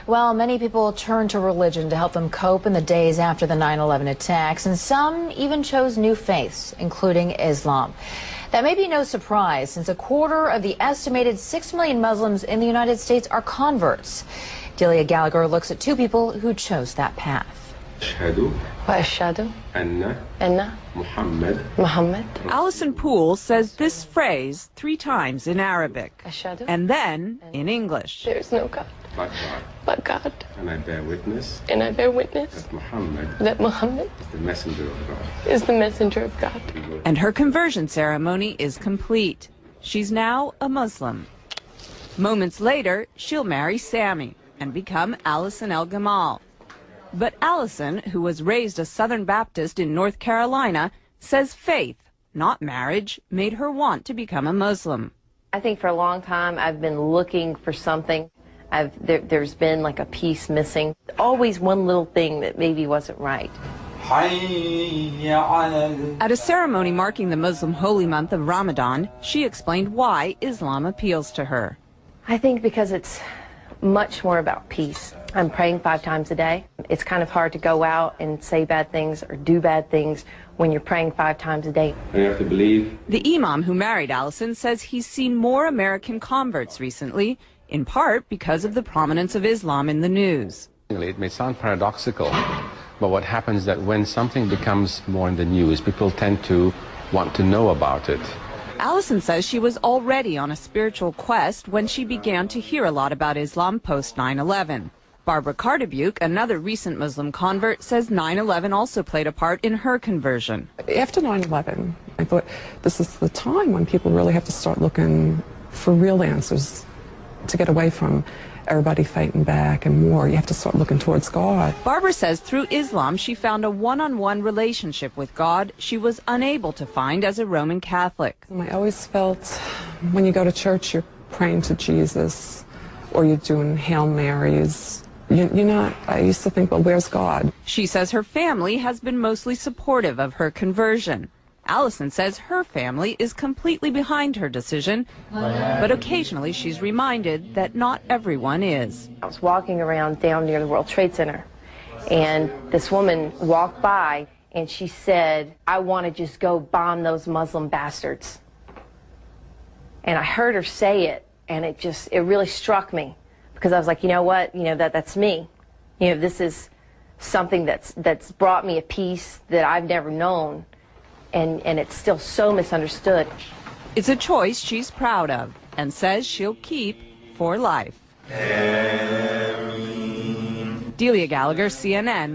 Well, many people turned to religion to help them cope in the days after the 9/11 attacks, and some even chose new faiths, including Islam. That may be no surprise, since a quarter of the estimated 6 million Muslims in the United States are converts. Delia Gallagher looks at two people who chose that path. Allison Poole says this phrase 3 times in Arabic and then in English. There is no God but God. And I bear witness. That Muhammad is the messenger of God. Is the messenger of God. And her conversion ceremony is complete. She's now a Muslim. Moments later, she'll marry Sammy and become Allison El Gamal. But Allison, who was raised a Southern Baptist in North Carolina, says faith, not marriage, made her want to become a Muslim. I think for a long time I've been looking for something. There's been like a piece missing. Always one little thing that maybe wasn't right. At a ceremony marking the Muslim holy month of Ramadan, she explained why Islam appeals to her. I think because it's much more about peace. I'm praying 5 times a day. It's kind of hard to go out and say bad things or do bad things when you're praying 5 times a day. You have to believe. The imam who married Allison says he's seen more American converts recently, in part because of the prominence of Islam in the news. It may sound paradoxical, but what happens is that when something becomes more in the news, people tend to want to know about it. Allison says she was already on a spiritual quest when she began to hear a lot about Islam post 9/11. Barbara Cardebuke, another recent Muslim convert, says 9/11 also played a part in her conversion. After 9/11, I thought this is the time when people really have to start looking for real answers to get away from everybody fighting back and war. You have to start looking towards God. Barbara says through Islam she found a one-on-one relationship with God she was unable to find as a Roman Catholic. I always felt when you go to church you're praying to Jesus or you're doing Hail Marys. You're not, I used to think, well, where's God? She says her family has been mostly supportive of her conversion. Allison says her family is completely behind her decision, but occasionally she's reminded that not everyone is. I was walking around down near the World Trade Center, and this woman walked by, and she said, "I want to just go bomb those Muslim bastards." And I heard her say it, and it really struck me, because I was like, you know what, that's me. This is something that's brought me a peace that I've never known. And it's still so misunderstood. It's a choice she's proud of and says she'll keep for life. Delia Gallagher, CNN.